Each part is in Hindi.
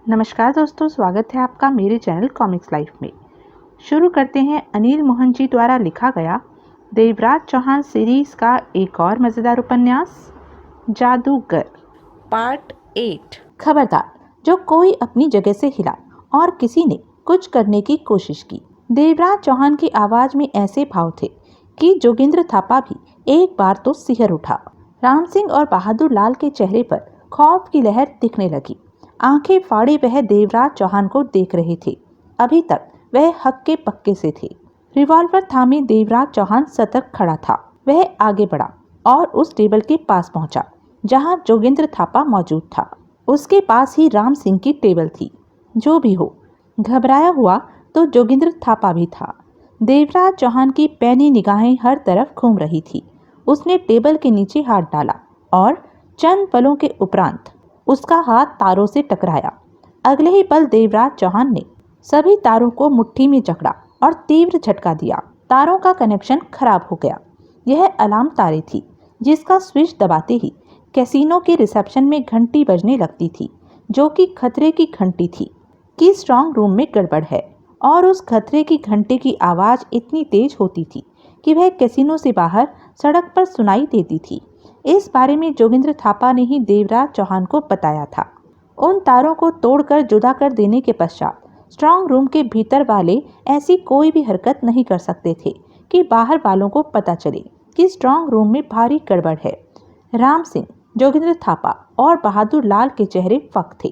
नमस्कार दोस्तों, स्वागत है आपका मेरे चैनल कॉमिक्स लाइफ में। शुरू करते हैं अनिल मोहन जी द्वारा लिखा गया देवराज चौहान सीरीज का एक और मज़ेदार उपन्यास जादूगर पार्ट 8। खबरदार, जो कोई अपनी जगह से हिला और किसी ने कुछ करने की कोशिश की। देवराज चौहान की आवाज में ऐसे भाव थे कि जोगिंद्र थापा भी एक बार तो सिहर उठा। राम सिंह और बहादुर लाल के चेहरे पर खौफ की लहर दिखने लगी। आंखें फाड़े वह देवराज चौहान को देख रहे थे। अभी तक वह हक्के पक्के से थे। रिवॉल्वर थामे देवराज चौहान सतर्क खड़ा था। वह आगे बढ़ा और उस टेबल के पास पहुंचा जहां जोगिंद्र थापा मौजूद था। उसके पास ही राम सिंह की टेबल थी। जो भी हो, घबराया हुआ तो जोगिंद्र थापा भी था। देवराज चौहान की पैनी निगाहें हर तरफ घूम रही थी। उसने टेबल के नीचे हाथ डाला और चंद पलों के उपरांत उसका हाथ तारों से टकराया। अगले ही पल देवराज चौहान ने सभी तारों को मुट्ठी में जकड़ा और तीव्र झटका दिया। तारों का कनेक्शन खराब हो गया। यह अलार्म तारे थी जिसका स्विच दबाते ही कैसीनो के रिसेप्शन में घंटी बजने लगती थी, जो कि खतरे की घंटी थी कि स्ट्रांग रूम में गड़बड़ है। और उस खतरे की घंटे की आवाज इतनी तेज होती थी कि वह कैसीनो से बाहर सड़क पर सुनाई देती थी। इस बारे में जोगिंद्र थापा ने ही देवराज चौहान को बताया था। उन तारों को तोड़कर जुदा कर देने के पश्चात स्ट्रांग रूम के भीतर वाले ऐसी कोई भी हरकत नहीं कर सकते थे कि बाहर वालों को पता चले कि स्ट्रांग रूम में भारी गड़बड़ है। राम सिंह, जोगिंद्र थापा और बहादुर लाल के चेहरे फक थे,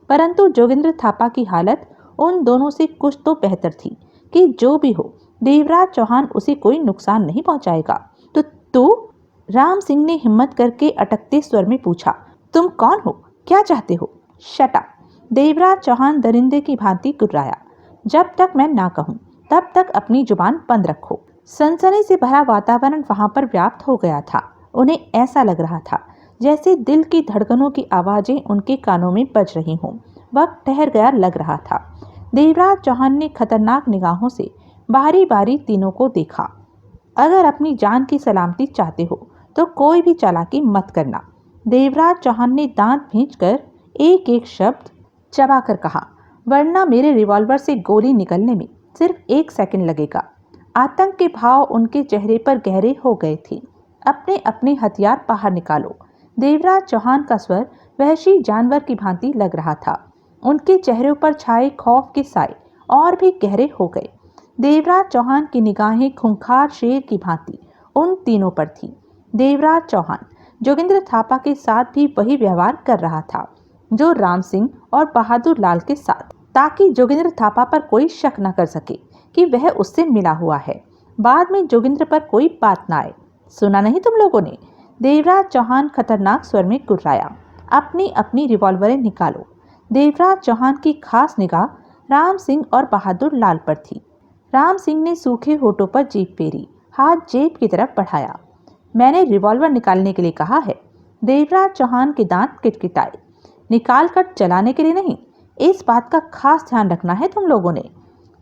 परंतु जोगिंद्र थापा की हालत उन दोनों से कुछ तो बेहतर थी कि जो भी हो, देवराज चौहान उसे कोई नुकसान नहीं पहुंचाएगा। तो तू? राम सिंह ने हिम्मत करके अटकते स्वर में पूछा। तुम कौन हो? क्या चाहते हो? Shut up! देवराज चौहान दरिंदे की भांति गुर्राया। जब तक मैं ना कहूं तब तक अपनी जुबान बंद रखो। सनसनी से भरा वातावरण वहां पर व्याप्त हो गया था। उन्हें ऐसा लग रहा था जैसे दिल की धड़कनों की आवाजें उनके कानों में बज रही हों। वक्त ठहर गया लग रहा था। देवराज चौहान ने खतरनाक निगाहों से बारी बारी तीनों को देखा। अगर अपनी जान की सलामती चाहते हो तो कोई भी चालाकी मत करना। देवराज चौहान ने दांत भींचकर एक एक शब्द चबाकर कहा, वरना मेरे रिवॉल्वर से गोली निकलने में सिर्फ 1 सेकंड लगेगा। आतंक के भाव उनके चेहरे पर गहरे हो गए थे। अपने अपने हथियार बाहर निकालो। देवराज चौहान का स्वर वहशी जानवर की भांति लग रहा था। उनके चेहरों पर छाए खौफ के साए और भी गहरे हो गए। देवराज चौहान की निगाहें खूंखार शेर की भांति उन तीनों पर थी। देवराज चौहान जोगिंद्र थापा के साथ भी वही व्यवहार कर रहा था जो राम सिंह और बहादुर लाल के साथ, ताकि जोगिंद्र थापा पर कोई शक न कर सके कि वह उससे मिला हुआ है। बाद में जोगिंद्र पर कोई बात न आए। सुना नहीं तुम लोगों ने? देवराज चौहान खतरनाक स्वर में गुर्राया। अपनी अपनी रिवॉल्वरें निकालो। देवराज चौहान की खास निगाह राम सिंह और बहादुर लाल पर थी। राम सिंह ने सूखे होठों पर जीभ फेरी, हाथ जेब की तरफ बढ़ाया। मैंने रिवॉल्वर निकालने के लिए कहा है। देवराज चौहान के दांत किटकिटाए। निकाल कर चलाने के लिए नहीं, इस बात का खास ध्यान रखना है तुम लोगों ने।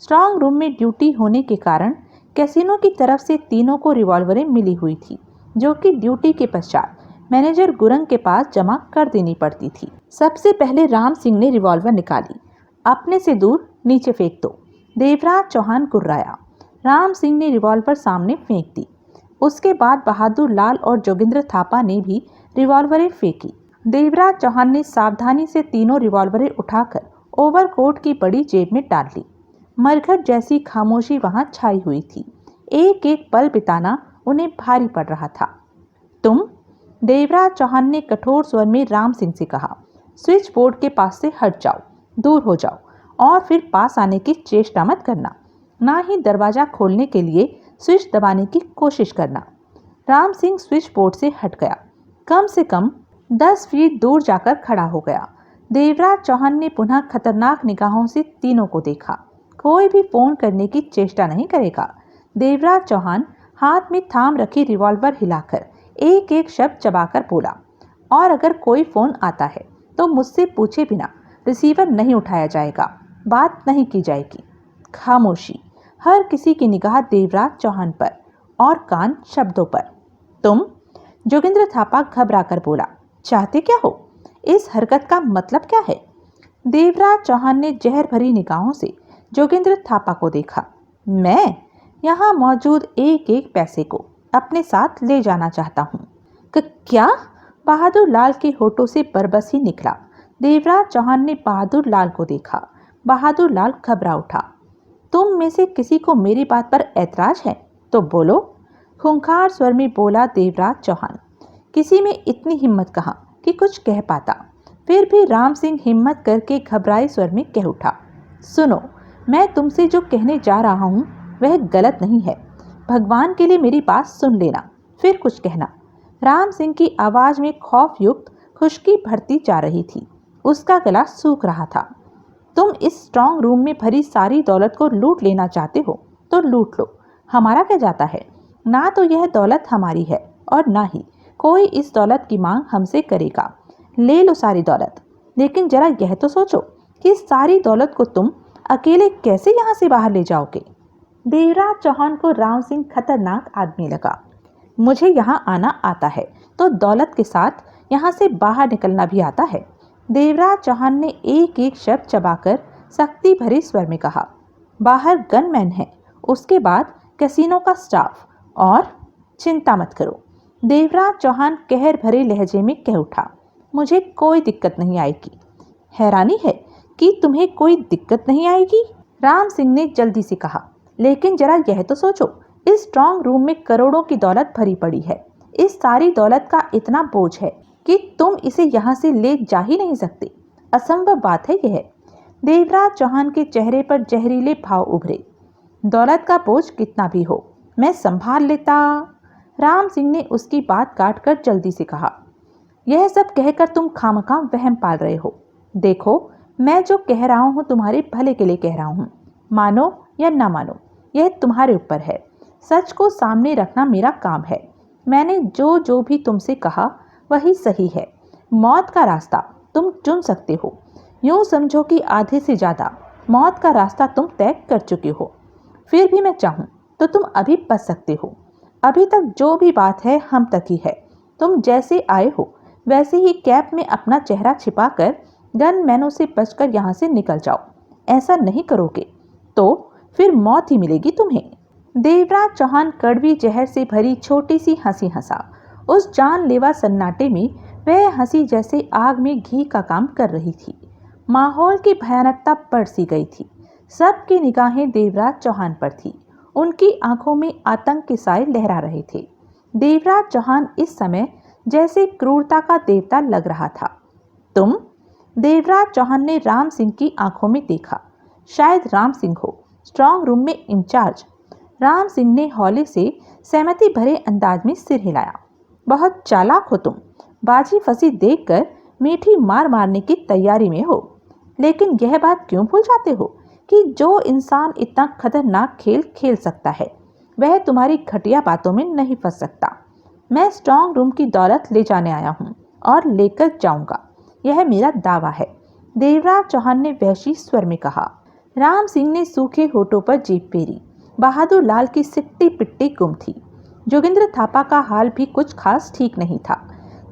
स्ट्रांग रूम में ड्यूटी होने के कारण कैसीनो की तरफ से तीनों को रिवॉल्वरें मिली हुई थी, जो कि ड्यूटी के पश्चात मैनेजर गुरंग के पास जमा कर देनी पड़ती थी। सबसे पहले राम सिंह ने रिवॉल्वर निकाली। अपने से दूर नीचे फेंक दो। देवराज चौहान गुर्राया। राम सिंह ने रिवॉल्वर सामने फेंक दी। उसके बाद बहादुर लाल और जोगिंद्र थापा ने भी रिवॉल्वरें फेंकी। देवराज चौहान ने सावधानी से तीनों रिवॉल्वरें उठाकर ओवरकोट की बड़ी जेब में डाल ली। मरघट जैसी खामोशी वहां छाई हुई थी। एक एक पल बिताना उन्हें भारी पड़ रहा था। तुम? देवराज चौहान ने कठोर स्वर में राम सिंह से कहा। स्विच बोर्ड के पास से हट जाओ, दूर हो जाओ और फिर पास आने की चेष्टा मत करना। ना ही दरवाजा खोलने के लिए स्विच दबाने की कोशिश करना। राम सिंह स्विच बोर्ड से हट गया। कम से कम 10 फीट दूर जाकर खड़ा हो गया। देवराज चौहान ने पुनः खतरनाक निगाहों से तीनों को देखा। कोई भी फोन करने की चेष्टा नहीं करेगा। देवराज चौहान हाथ में थाम रखी रिवॉल्वर हिलाकर एक एक शब्द चबाकर बोला, और अगर कोई फोन आता है तो मुझसे पूछे बिना रिसीवर नहीं उठाया जाएगा, बात नहीं की जाएगी। खामोशी। हर किसी की निगाह देवराज चौहान पर और कान शब्दों पर। तुम? जोगिंद्र थापा घबरा कर बोला। चाहते क्या हो? इस हरकत का मतलब क्या है? देवराज चौहान ने जहर भरी निगाहों से जोगिंद्र थापा को देखा। मैं यहाँ मौजूद एक एक पैसे को अपने साथ ले जाना चाहता हूँ। क्या? बहादुर लाल के होठों से बरबस ही निकला। देवराज चौहान ने बहादुर लाल को देखा। बहादुर लाल घबरा उठा। तुम में से किसी को मेरी बात पर ऐतराज है तो बोलो, खूंखार स्वर में बोला देवराज चौहान। किसी में इतनी हिम्मत कहाँ कि कुछ कह पाता। फिर भी राम सिंह हिम्मत करके घबराए स्वर में कह उठा, सुनो, मैं तुमसे जो कहने जा रहा हूँ वह गलत नहीं है। भगवान के लिए मेरी बात सुन लेना, फिर कुछ कहना। राम सिंह की आवाज में खौफ युक्त खुशकी भरती जा रही थी। उसका गला सूख रहा था। तुम इस स्ट्रांग रूम में भरी सारी दौलत को लूट लेना चाहते हो तो लूट लो, हमारा क्या जाता है। ना तो यह दौलत हमारी है और ना ही कोई इस दौलत की मांग हमसे करेगा। ले लो सारी दौलत, लेकिन जरा यह तो सोचो कि सारी दौलत को तुम अकेले कैसे यहाँ से बाहर ले जाओगे। देवराज चौहान को राम सिंह खतरनाक आदमी लगा। मुझे यहाँ आना आता है तो दौलत के साथ यहाँ से बाहर निकलना भी आता है। देवराज चौहान ने एक एक शब्द चबाकर सख्ती भरे स्वर में कहा। बाहर गनमैन है, उसके बाद कैसीनो का स्टाफ, और चिंता मत करो। देवराज चौहान कहर भरे लहजे में कह उठा, मुझे कोई दिक्कत नहीं आएगी। हैरानी है कि तुम्हें कोई दिक्कत नहीं आएगी, राम सिंह ने जल्दी से कहा। लेकिन जरा यह तो सोचो, इस स्ट्रांग रूम में करोड़ों की दौलत भरी पड़ी है। इस सारी दौलत का इतना बोझ है कि तुम इसे यहाँ से ले जा ही नहीं सकते। असंभव बात है यह। देवराज चौहान के चेहरे पर जहरीले भाव उभरे। दौलत का बोझ कितना भी हो, मैं संभाल लेता। राम सिंह ने उसकी बात काटकर जल्दी से कहा, यह सब कहकर तुम खामखा वहम पाल रहे हो। देखो, मैं जो कह रहा हूँ तुम्हारे भले के लिए कह रहा हूँ। मानो या ना मानो, यह तुम्हारे ऊपर है। सच को सामने रखना मेरा काम है। मैंने जो भी तुमसे कहा वही सही है। मौत का रास्ता तुम चुन सकते हो। यूं समझो कि आधे से ज़्यादा मौत का रास्ता तुम तय कर चुके हो। फिर भी मैं चाहूँ तो तुम अभी बच सकते हो। अभी तक जो भी बात है हम तक ही है। तुम जैसे आए हो वैसे ही कैप में अपना चेहरा छिपाकर गनमैनों से बचकर यहाँ से निकल जाओ। ऐसा नहीं करोगे तो फिर मौत ही मिलेगी तुम्हें। देवराज चौहान कड़वी जहर से भरी छोटी सी हंसी हंसा। उस जानलेवा सन्नाटे में वह हंसी जैसे आग में घी का काम कर रही थी। माहौल की भयानकता बढ़ सी गई थी। सबकी निगाहें देवराज चौहान पर थी। उनकी आंखों में आतंक के साए लहरा रहे थे। देवराज चौहान इस समय जैसे क्रूरता का देवता लग रहा था। तुम? देवराज चौहान ने राम सिंह की आंखों में देखा। शायद राम सिंह हो, स्ट्रांग रूम में इंचार्ज। राम सिंह ने हौले से सहमति भरे अंदाज में सिर हिलाया। बहुत चालाक हो तुम। बाजी फंसी देखकर मीठी मार मारने की तैयारी में हो। लेकिन यह बात क्यों भूल जाते हो कि जो इंसान इतना खतरनाक खेल खेल सकता है वह तुम्हारी घटिया बातों में नहीं फंस सकता। मैं स्ट्रांग रूम की दौलत ले जाने आया हूँ और लेकर जाऊंगा, यह मेरा दावा है, देवराज चौहान ने वहशी स्वर में कहा। राम सिंह ने सूखे होठों पर जीभ फेरी। बहादुर लाल की सिट्टी पिट्टी गुम थी। जोगिंद्र थापा का हाल भी कुछ खास ठीक नहीं था।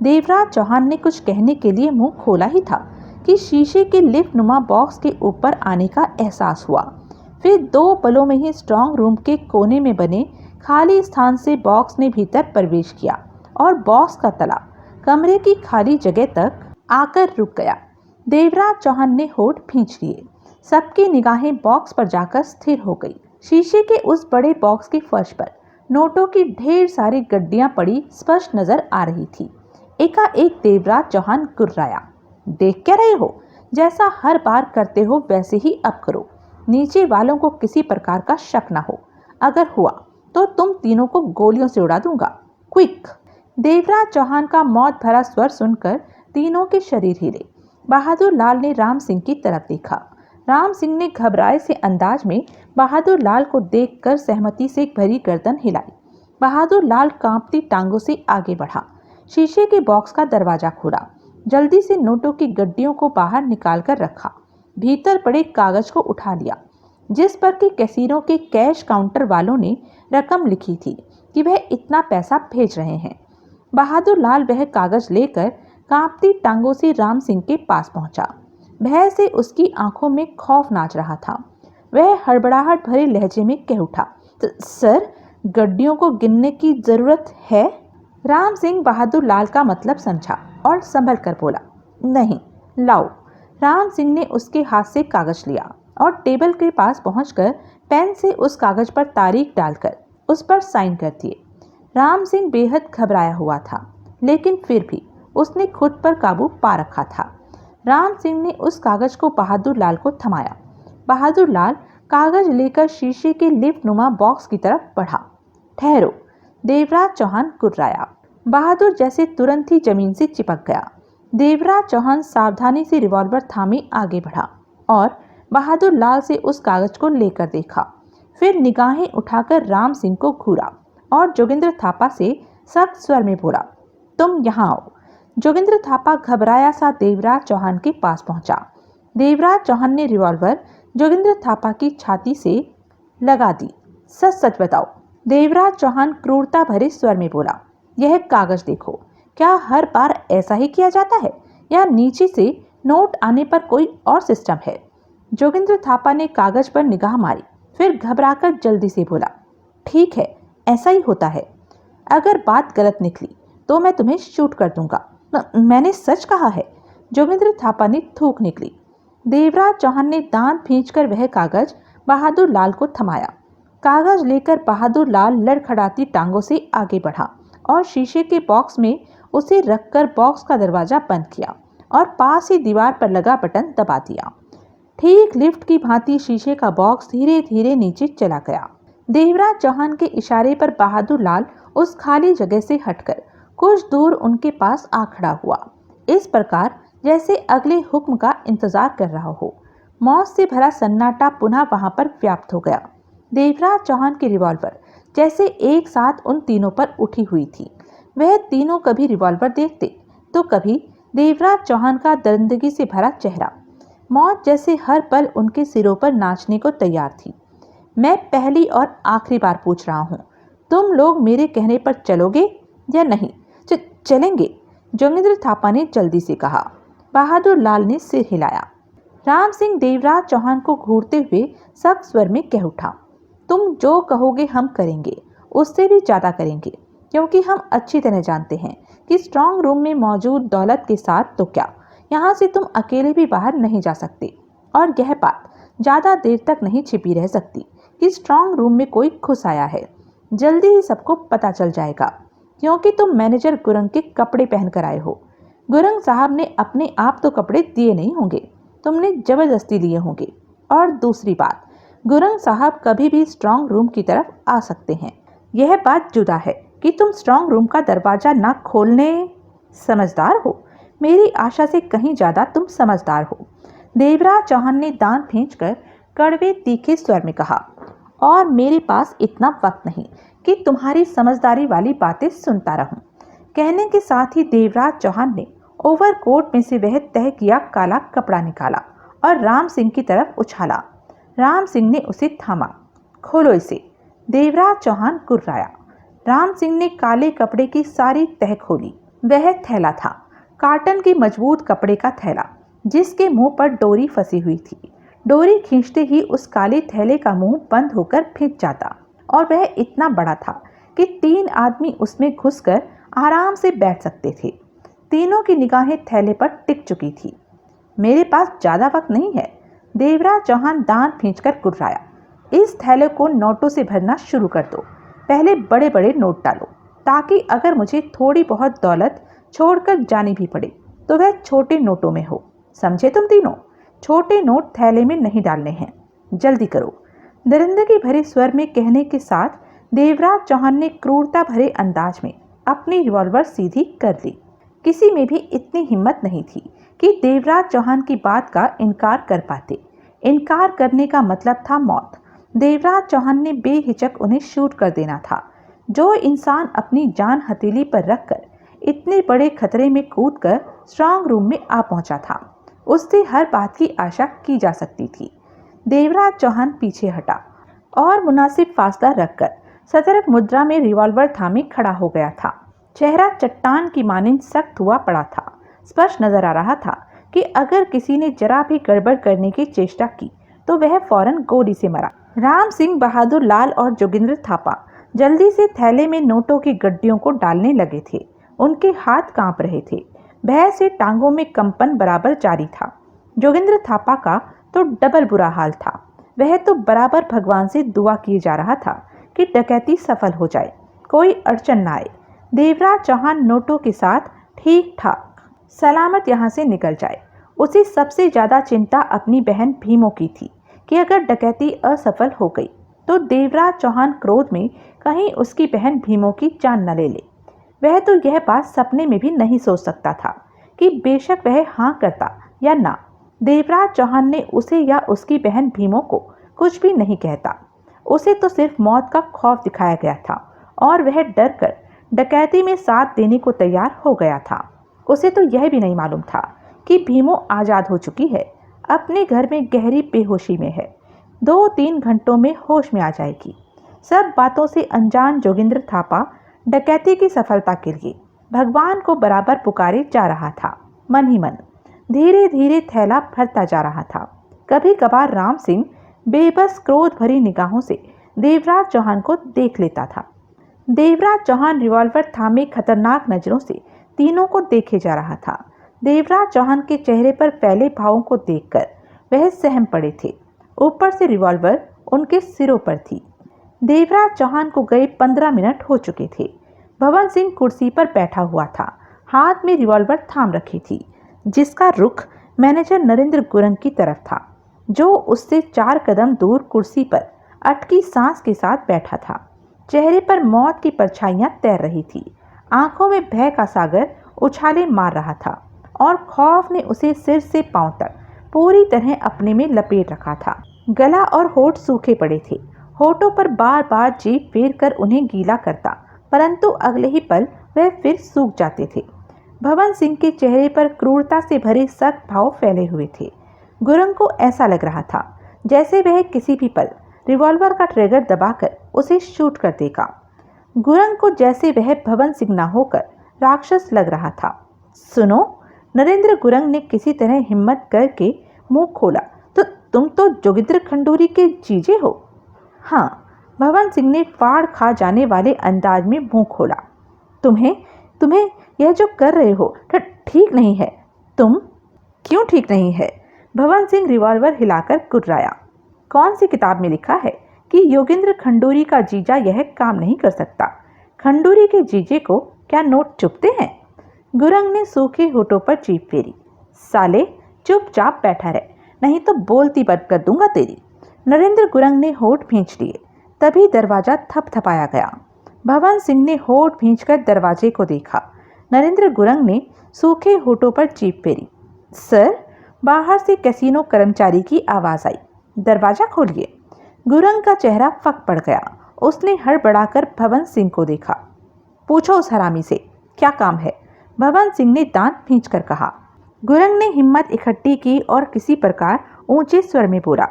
देवराज चौहान ने कुछ कहने के लिए मुंह खोला ही था कि शीशे के लिफ्ट नुमा बॉक्स के ऊपर आने का एहसास हुआ। फिर दो पलों में ही स्ट्रांग रूम के कोने में बने खाली स्थान से बॉक्स ने भीतर प्रवेश किया और बॉक्स का तला कमरे की खाली जगह तक आकर रुक गया। देवराज चौहान ने होठ भींच लिए। सबकी निगाहें बॉक्स पर जाकर स्थिर हो गई। शीशे के उस बड़े बॉक्स की फर्श पर नोटों की ढेर सारी गड्डियां पड़ी स्पष्ट नजर आ रही थी। एकाएक देवराज चौहान गुर्राया। देख क्या रहे हो? जैसा हर बार करते हो वैसे ही अब करो। नीचे वालों को किसी प्रकार का शक न हो। अगर हुआ तो तुम तीनों को गोलियों से उड़ा दूंगा। क्विक! देवराज चौहान का मौत भरा स्वर सुनकर तीनों के शरीर हिले। बहादुर लाल ने राम सिंह की तरफ देखा। राम सिंह ने घबराए से अंदाज में बहादुर लाल को देखकर सहमति से भरी गर्दन हिलाई। बहादुर लाल कांपती टांगों से आगे बढ़ा। शीशे के बॉक्स का दरवाजा खोला। जल्दी से नोटों की गड्डियों को बाहर निकाल कर रखा। भीतर पड़े कागज को उठा लिया जिस पर कि कैसीनो के कैश काउंटर वालों ने रकम लिखी थी कि वह इतना पैसा भेज रहे हैं। बहादुर लाल वह कागज लेकर कांपती टांगों से राम सिंह के पास पहुंचा। भय से उसकी आंखों में खौफ नाच रहा था। वह हड़बड़ाहट भरे लहजे में कह उठा, सर, गड्डियों को गिनने की जरूरत है? राम सिंह बहादुर लाल का मतलब समझा और संभल कर बोला, नहीं, लाओ। राम सिंह ने उसके हाथ से कागज लिया और टेबल के पास पहुंचकर पेन से उस कागज पर तारीख डालकर उस पर साइन कर दिए। राम सिंह बेहद घबराया हुआ था, लेकिन फिर भी उसने खुद पर काबू पा रखा था। राम सिंह ने उस कागज को बहादुर लाल को थमाया। बहादुर लाल कागज लेकर शीशे के लिफ्ट नुमा बॉक्स की तरफ बढ़ा। ठहरो, देवराज चौहान कुर्राया। बहादुर जैसे तुरंत ही जमीन से चिपक गया। देवराज चौहान सावधानी से रिवॉल्वर थामे आगे बढ़ा और बहादुर लाल से उस कागज को लेकर देखा। फिर निगाहें उठाकर राम सिंह को घूरा और जोगिंद्र थापा से सख्त स्वर में बोला, तुम यहाँ आओ। जोगिंद्र थापा घबराया सा देवराज चौहान के पास पहुंचा। देवराज चौहान ने रिवॉल्वर जोगिंद्र थापा की छाती से लगा दी। सच सच बताओ, देवराज चौहान क्रूरता भरे स्वर में बोला, यह कागज देखो। क्या हर बार ऐसा ही किया जाता है या नीचे से नोट आने पर कोई और सिस्टम है? जोगिंद्र थापा ने कागज पर निगाह मारी, फिर घबराकर जल्दी से बोला, ठीक है, ऐसा ही होता है। अगर बात गलत निकली तो मैं तुम्हें शूट कर दूंगा। मैंने सच कहा है। जोगिंद्र थापा ने थूक निकली। देवराज चौहान ने दांत खींचकर वह कागज बहादुर लाल को थमाया। कागज लेकर बहादुर लाल लड़खड़ाती टांगों से आगे बढ़ा और शीशे के बॉक्स में उसे रखकर बॉक्स का दरवाजा बंद किया और पास ही दीवार पर लगा बटन दबा दिया। ठीक लिफ्ट की भांति शीशे का बॉक्स धीरे धीरे नीचे चला गया। देवराज चौहान के इशारे पर बहादुर लाल उस खाली जगह से हटकर कुछ दूर उनके पास आ खड़ा हुआ, इस प्रकार जैसे अगले हुक्म का इंतजार कर रहा हो। मौत से भरा सन्नाटा पुनः वहां पर व्याप्त हो गया। देवराज चौहान की रिवॉल्वर जैसे एक साथ उन तीनों पर उठी हुई थी। वह तीनों कभी रिवॉल्वर देखते तो कभी देवराज चौहान का दरिंदगी से भरा चेहरा। मौत जैसे हर पल उनके सिरों पर नाचने को तैयार थी। मैं पहली और आखिरी बार पूछ रहा हूँ, तुम लोग मेरे कहने पर चलोगे या नहीं? चलेंगे, जोगिंद्र थापा ने जल्दी से कहा। बहादुर लाल ने सिर हिलाया। राम सिंह देवराज चौहान को घूरते हुए सख्त स्वर में कह उठा, तुम जो कहोगे हम करेंगे, उससे भी ज्यादा करेंगे, क्योंकि हम अच्छी तरह जानते हैं कि स्ट्रांग रूम में मौजूद दौलत के साथ तो क्या, यहाँ से तुम अकेले भी बाहर नहीं जा सकते। और यह बात ज्यादा देर तक नहीं छिपी रह सकती कि स्ट्रांग रूम में कोई घुस आया है। जल्दी ही सबको पता चल जाएगा, क्योंकि तुम मैनेजर गुरंग के कपड़े पहनकर आए हो। गुरंग साहब ने अपने आप तो कपड़े दिए नहीं होंगे, तुमने जबरदस्ती लिए होंगे। और दूसरी बात, गुरंग साहब कभी भी स्ट्रांग रूम की तरफ आ सकते हैं। यह बात जुदा है कि तुम स्ट्रांग रूम का दरवाजा ना खोलने। समझदार हो, मेरी आशा से कहीं ज्यादा तुम समझदार हो। देवराज चौहान ने दांत खींचकर कड़वे तीखे स्वर में कहा, और मेरे पास इतना वक्त नहीं कि तुम्हारी समझदारी वाली बातें सुनता रहूं। कहने के साथ ही देवराज चौहान ने ओवरकोट में से वह तह किया काला कपड़ा निकाला और राम सिंह की तरफ उछाला। राम सिंह ने उसे थामा। खोलो इसे, देवराज चौहान कुर्राया। राम सिंह ने काले कपड़े की सारी तह खोली। वह थैला था, काटन के मजबूत कपड़े का थैला, जिसके मुंह पर डोरी फंसी हुई थी। डोरी खींचते ही उस काले थैले का मुंह बंद होकर फिंच जाता और वह इतना बड़ा था कि 3 आदमी उसमें घुसकर आराम से बैठ सकते थे। तीनों की निगाहें थैले पर टिक चुकी थी। मेरे पास ज्यादा वक्त नहीं है, देवराज चौहान दांत खींचकर कुर्राया। इस थैले को नोटों से भरना शुरू कर दो। पहले बड़े बड़े नोट डालो, ताकि अगर मुझे थोड़ी बहुत दौलत छोड़कर जानी भी पड़े तो वह छोटे नोटों में हो। समझे तुम तीनों? छोटे नोट थैले में नहीं डालने हैं। जल्दी करो। दरिंदगी भरे स्वर में कहने के साथ देवराज चौहान ने क्रूरता भरे अंदाज में अपनी रिवॉल्वर सीधी कर ली। किसी में भी इतनी हिम्मत नहीं थी कि देवराज चौहान की बात का इनकार कर पाते। इनकार करने का मतलब था मौत। देवराज चौहान ने बेहिचक उन्हें शूट कर देना था। जो इंसान अपनी जान हथेली पर रखकर इतने बड़े खतरे में कूदकर स्ट्रांग रूम में आ पहुंचा था, उससे हर बात की आशा की जा सकती थी। देवराज चौहान पीछे हटा और मुनासिब फासला रखकर सतर्क मुद्रा में रिवॉल्वर थामे खड़ा हो गया था। चेहरा चट्टान की मानिंद सख्त हुआ पड़ा था। स्पष्ट नजर आ रहा था कि अगर किसी ने जरा भी गड़बड़ करने की चेष्टा की तो वह फौरन गोली से मरा। राम सिंह, बहादुर लाल और जोगिंद्र थापा जल्दी से थैले में नोटों की गड्डियों को डालने लगे थे। उनके हाथ कांप रहे थे। भय से टांगों में कंपन बराबर जारी था। जोगिंद्र थापा का तो डबल बुरा हाल था। वह तो बराबर भगवान से दुआ किए जा रहा था कि डकैती सफल हो जाए, कोई अड़चन ना आए, देवराज चौहान नोटों के साथ ठीक ठाक सलामत यहाँ से निकल जाए। उसे सबसे ज्यादा चिंता अपनी बहन भीमो की थी कि अगर डकैती असफल हो गई तो देवराज चौहान क्रोध में कहीं उसकी बहन भीमो की जान न ले ले। वह तो यह बात सपने में भी नहीं सोच सकता था कि बेशक वह हाँ करता या ना, देवराज चौहान ने उसे या उसकी बहन भीमो को कुछ भी नहीं कहता। उसे तो सिर्फ मौत का खौफ दिखाया गया था और वह डर कर डकैती में साथ देने को तैयार हो गया था। उसे तो यह भी नहीं मालूम था कि भीमो आज़ाद हो चुकी है, अपने घर में गहरी बेहोशी में है, 2-3 घंटों में होश में आ जाएगी। सब बातों से अनजान जोगिंद्र थापा डकैती की सफलता के लिए भगवान को बराबर पुकारे जा रहा था। मन ही मन धीरे धीरे थैला भरता जा रहा था। कभी कभार राम सिंह बेबस क्रोध भरी निगाहों से देवराज चौहान को देख लेता था। देवराज चौहान रिवॉल्वर थामे खतरनाक नजरों से तीनों को देखे जा रहा था। देवराज चौहान के चेहरे पर फैले भावों को देखकर वह सहम पड़े थे। ऊपर से रिवॉल्वर उनके सिरों पर थी। देवराज चौहान को गए 15 मिनट हो चुके थे। भवन सिंह कुर्सी पर बैठा हुआ था, हाथ में रिवॉल्वर थाम रखी थी, जिसका रुख मैनेजर नरेंद्र गुरंग की तरफ था, जो उससे 4 कदम दूर कुर्सी पर अटकी सांस के साथ बैठा था। चेहरे पर मौत की परछाइयां तैर रही थी। आंखों में भय का सागर उछाले मार रहा था और खौफ ने उसे सिर से पांव तक पूरी तरह अपने में लपेट रखा था। गला और होठ सूखे पड़े थे। होठों पर बार बार जीभ फेर कर उन्हें गीला करता, परंतु अगले ही पल वह फिर सूख जाते थे। भवन सिंह के चेहरे पर क्रूरता से भरे सख्त भाव फैले हुए थे। गुरंग को ऐसा लग रहा था जैसे वह किसी भी पल रिवॉल्वर का ट्रिगर दबाकर उसे शूट कर देगा। गुरंग को जैसे वह भवन सिंह न होकर राक्षस लग रहा था। सुनो, नरेंद्र गुरंग ने किसी तरह हिम्मत करके मुंह खोला, तो तुम तो जोगिंद्र खंडूरी के जीजे हो? हाँ, भवन सिंह ने फाड़ खा जाने वाले अंदाज में मुंह खोला। तुम्हें यह जो कर रहे हो ठीक नहीं है। तुम? क्यों ठीक नहीं है? भवन सिंह रिवॉल्वर हिलाकर कुर्राया। कौन सी किताब में लिखा है कि योगेंद्र खंडूरी का जीजा यह काम नहीं कर सकता? खंडूरी के जीजे को क्या नोट चुभते हैं? गुरंग ने सूखे होठों पर जीभ फेरी। साले, चुपचाप बैठा रहे, नहीं तो बोलती बंद कर दूंगा तेरी। नरेंद्र गुरंग ने होठ भींच लिए। तभी दरवाजा थपथपाया गया। भवन सिंह ने होठ भींचकर दरवाजे को देखा। नरेंद्र गुरंग ने सूखे होठों पर जीभ फेरी। सर, बाहर से कैसीनो कर्मचारी की आवाज आई। दरवाजा खोलिए। गुरंग का चेहरा फक पड़ गया। उसने हड़बड़ाकर भवन सिंह को देखा। पूछो उस हरामी से, क्या काम है? भवन सिंह ने दांत भींचकर कहा। गुरंग ने हिम्मत इकट्ठी की और किसी प्रकार ऊंचे स्वर में बोला,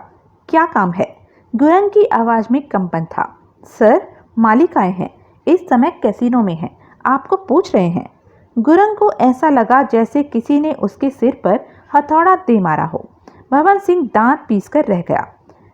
क्या काम है? गुरंग की आवाज में कंपन था। सर, मालिक आए हैं, इस समय कैसीनो में हैं, आपको पूछ रहे हैं। गुरंग को ऐसा लगा जैसे किसी ने उसके सिर पर हथौड़ा दे मारा हो। भवन सिंह दांत पीसकर रह गया।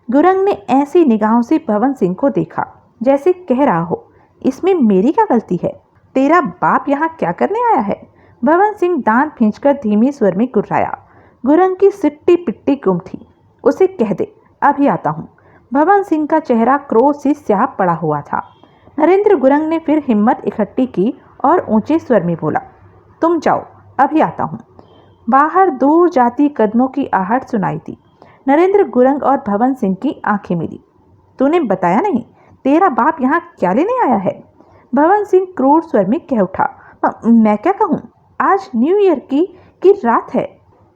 गुरंग ने ऐसी निगाहों से भवन सिंह को देखा जैसे कह रहा हो, इसमें मेरी क्या गलती है? तेरा बाप यहाँ क्या करने आया है? भवन सिंह दांत भींचकर धीमे स्वर में गुर्राया। गुरंग की सिट्टी पिट्टी गुम थी। उसे कह दे, अभी आता हूँ। भवन सिंह का चेहरा क्रोध से स्याह पड़ा हुआ था। नरेंद्र गुरंग ने फिर हिम्मत इकट्ठी की और ऊंचे स्वर में बोला, तुम जाओ, अभी आता हूँ। बाहर दूर जाती कदमों की आहट सुनाई दी। नरेंद्र गुरंग और भवन सिंह की आंखें मिली। तूने बताया नहीं, तेरा बाप यहाँ क्या लेने आया है? भवन सिंह क्रूर स्वर में कह उठा। मैं क्या कहूँ, आज न्यू ईयर की रात है।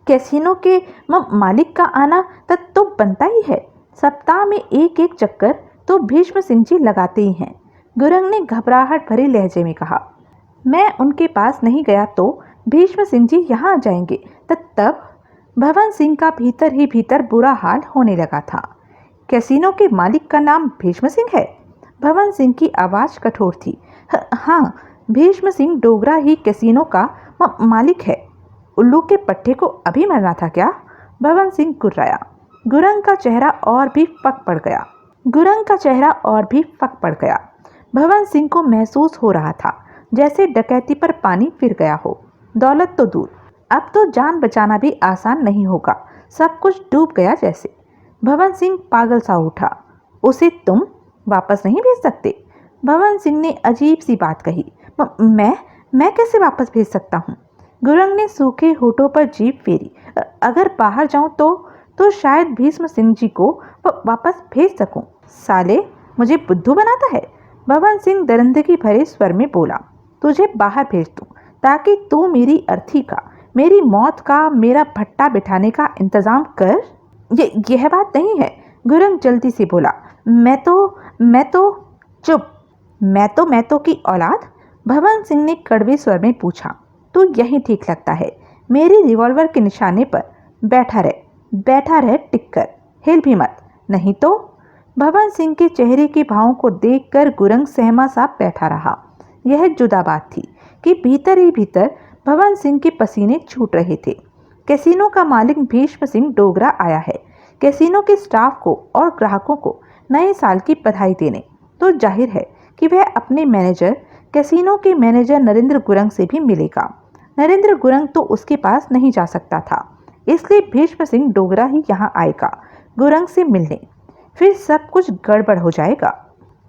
कैसीनो के मालिक का आना तो बनता ही है। सप्ताह में एक एक चक्कर तो भीष्म सिंह जी लगाते ही हैं। गुरंग ने घबराहट भरे लहजे में कहा। मैं उनके पास नहीं गया तो भीष्म सिंह जी यहाँ आ जाएंगे। तब भवन सिंह का भीतर ही भीतर बुरा हाल होने लगा था। कैसीनो के मालिक का नाम भीष्म सिंह है? भवन सिंह की आवाज़ कठोर थी। हाँ, भीष्म सिंह डोगरा ही कैसीनो का मालिक है। उल्लू के पट्टे को अभी मरना था क्या? भवन सिंह गुर्राया। गुरंग का चेहरा और भी फक पड़ गया। भवन सिंह को महसूस हो रहा था जैसे डकैती पर पानी फिर गया हो। दौलत तो दूर, अब तो जान बचाना भी आसान नहीं होगा। सब कुछ डूब गया जैसे। भवन सिंह पागल सा उठा। उसे तुम वापस नहीं भेज सकते? भवन सिंह ने अजीब सी बात कही। मैं कैसे वापस भेज सकता हूँ? गुरंग ने सूखे होठों पर जीभ फेरी। अगर बाहर जाऊं तो शायद भीष्म सिंह जी को वापस भेज सकूं। साले, मुझे बुद्धू बनाता है? भवन सिंह दरिंदगी भरे स्वर में बोला। तुझे बाहर भेज दूं ताकि तू मेरी अर्थी का, मेरी मौत का, मेरा भट्टा बिठाने का इंतजाम कर। यह बात नहीं है, गुरंग जल्दी से बोला। मैं तो चुप। मैं तो की औलाद? भवन सिंह ने कड़वे स्वर में पूछा। तू यही ठीक लगता है। मेरे रिवॉल्वर के निशाने पर बैठा रह टिककर, हिल भी मत, नहीं तो। भवन सिंह के चेहरे के भावों को देखकर गुरंग सहमा सा बैठा रहा। यह जुदा बात थी कि भीतर ही भीतर भवन सिंह के पसीने छूट रहे थे। कैसीनो का मालिक भीष्म सिंह डोगरा आया है कैसीनो के स्टाफ को और ग्राहकों को नए साल की बधाई देने। तो जाहिर है कि वह अपने मैनेजर, कैसीनो के मैनेजर नरेंद्र गुरंग से भी मिलेगा। नरेंद्र गुरंग तो उसके पास नहीं जा सकता था, इसलिए भीष्म सिंह डोगरा ही यहाँ आएगा गुरंग से मिलने। फिर सब कुछ गड़बड़ हो जाएगा।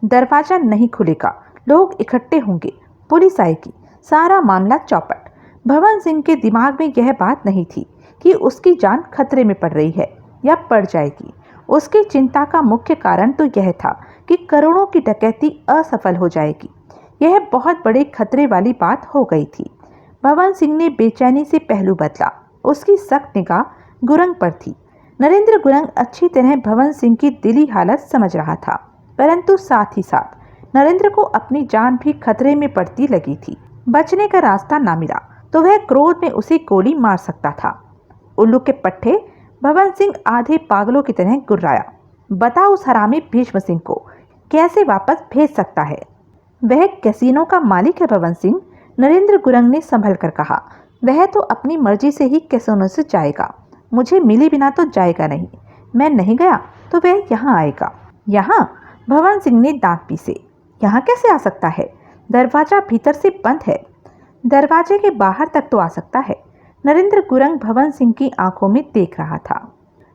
दरवाजा नहीं खुलेगा, लोग इकट्ठे होंगे, पुलिस आएगी, सारा मामला चौपट। भवन सिंह के दिमाग में यह बात नहीं थी कि उसकी जान खतरे में पड़ रही है या पड़ जाएगी। उसकी चिंता का मुख्य कारण तो यह था कि करोड़ों की डकैती असफल हो जाएगी। यह बहुत बड़े खतरे वाली बात हो गई थी। भवन सिंह ने बेचैनी से पहलू बदला। उसकी सख्त निगाह गुरंग पर थी। नरेंद्र गुरंग अच्छी तरह भवन सिंह की दिली हालत समझ रहा था, परंतु साथ ही साथ नरेंद्र को अपनी जान भी खतरे में पड़ती लगी थी। बचने का रास्ता ना मिला तो वह क्रोध में उसे गोली मार सकता था। उल्लू के पट्टे, भवन सिंह आधे पागलों की तरह गुर्राया। बता उस हरामी भीष्म सिंह को कैसे वापस भेज सकता है? वह कैसीनो का मालिक है भवन सिंह, नरेंद्र गुरंग ने संभल कर कहा। वह तो अपनी मर्जी से ही कैसीनो से जाएगा, मुझे मिले बिना तो जाएगा नहीं। मैं नहीं गया तो वह यहाँ आएगा। यहाँ? भवन सिंह ने दांत पीसे। यहाँ कैसे आ सकता है? दरवाजा भीतर से बंद है। दरवाजे के बाहर तक तो आ सकता है। नरेंद्र गुरंग भवन सिंह की आंखों में देख रहा था।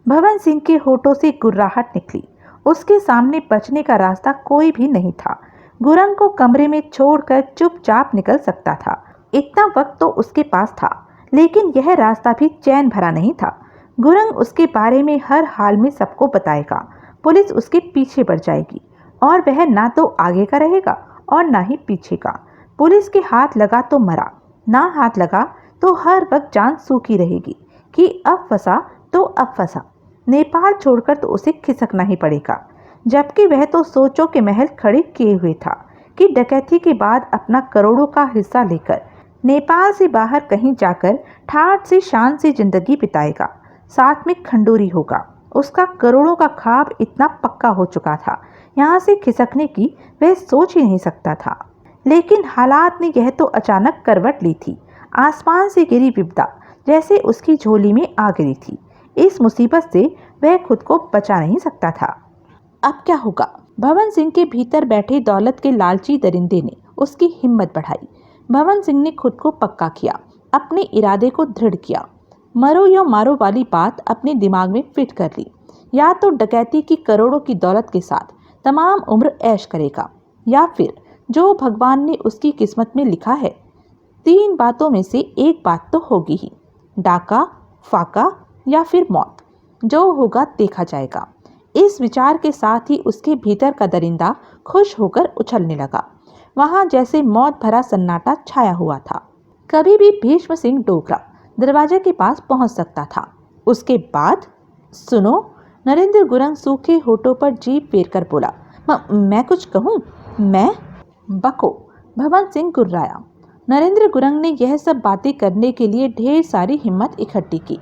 भवन सिंह के होठों से गुर्राहट निकली। उसके सामने बचने का रास्ता कोई भी नहीं था। गुरंग को कमरे में छोड़कर चुपचाप निकल सकता था, इतना वक्त तो उसके पास था, लेकिन यह रास्ता भी चैन भरा नहीं था। गुरंग उसके बारे में हर हाल में सबको बताएगा। पुलिस उसके पीछे बढ़ जाएगी और वह ना तो आगे का रहेगा और ना ही पीछे का। पुलिस के हाथ लगा तो मरा, ना हाथ लगा तो हर वक्त जान सूखी रहेगी कि अब फंसा तो अब फंसा। नेपाल छोड़कर तो उसे खिसकना ही पड़ेगा, जबकि वह तो सोचों के महल खड़े किए हुए था कि डकैती के बाद अपना करोड़ों का हिस्सा लेकर नेपाल से बाहर कहीं जाकर ठाठ से शान से जिंदगी बिताएगा, साथ में खंडूरी होगा। उसका करोड़ों का ख्वाब इतना पक्का हो चुका था, यहाँ से खिसकने की वह सोच ही नहीं सकता था। लेकिन हालात ने यह तो अचानक करवट ली थी। आसमान से गिरी विपदा जैसे उसकी झोली में आ गिरी थी। इस मुसीबत से वह खुद को बचा नहीं सकता था। अब क्या होगा? भवन सिंह के भीतर बैठे दौलत के लालची दरिंदे ने उसकी हिम्मत बढ़ाई। भवन सिंह ने खुद को पक्का किया, अपने इरादे को दृढ़ किया। मरो या मारो वाली बात अपने दिमाग में फिट कर ली। या तो डकैती की करोड़ों की दौलत के साथ तमाम उम्र ऐश करेगा, या फिर जो भगवान ने उसकी किस्मत में लिखा है। 3 बातों में से एक बात तो होगी ही, डाका, फाका या फिर मौत। जो होगा देखा जाएगा। इस विचार के साथ ही उसके भीतर का दरिंदा खुश होकर उछलने लगा। वहां जैसे मौत भरा सन्नाटा छाया हुआ था। कभी भी भीष्म सिंह डोगरा दरवाजे के पास पहुंच सकता था। उसके बाद सुनो, नरेंद्र गुरंग सूखे होठों पर जीभ फेर कर बोला। मैं कुछ कहूँ? मैं? बको, भवन सिंह गुर्राया। नरेंद्र गुरंग ने यह सब बातें करने के लिए ढेर सारी हिम्मत इकट्ठी की।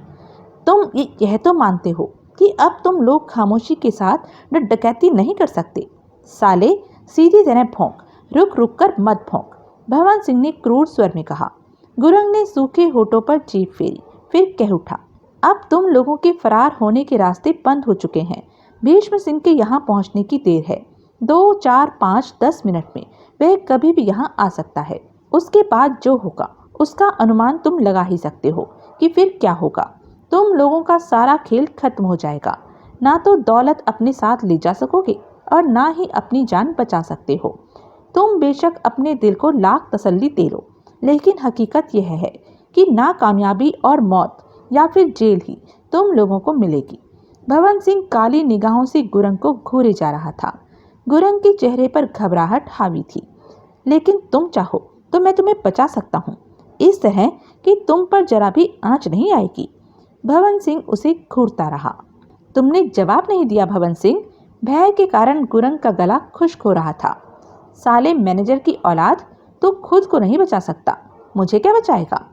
तुम यह तो मानते हो कि अब तुम लोग खामोशी के साथ डकैती नहीं कर सकते? साले, सीधी तरह भौंक, रुक रुक कर मत भौंक, भवन सिंह ने क्रूर स्वर में कहा। गुरंग ने सूखे होठों पर जीभ फेरी, फिर कह उठा, अब तुम लोगों के फरार होने के रास्ते बंद हो चुके हैं। भीष्म सिंह के यहाँ पहुँचने की देर है। 2, 4, 5, 10 मिनट में वह कभी भी यहाँ आ सकता है। उसके बाद जो होगा उसका अनुमान तुम लगा ही सकते हो कि फिर क्या होगा। तुम लोगों का सारा खेल खत्म हो जाएगा। ना तो दौलत अपने साथ ले जा सकोगे और ना ही अपनी जान बचा सकते हो। तुम बेशक अपने दिल को लाख तसल्ली दे लो, लेकिन हकीकत यह है कि नाकामयाबी और मौत या फिर जेल ही तुम लोगों को मिलेगी। भवन सिंह काली निगाहों से गुरंग को घूरे जा रहा था। गुरंग के चेहरे पर घबराहट हावी थी। लेकिन तुम चाहो तो मैं तुम्हें बचा सकता हूँ, इस तरह कि तुम पर जरा भी आंच नहीं आएगी। भवन सिंह उसे घूरता रहा। तुमने जवाब नहीं दिया भवन सिंह। भय के कारण गुरंग का गला खुश्क हो रहा था। साले मैनेजर की औलाद, तू खुद को नहीं बचा सकता, मुझे क्या बचाएगा।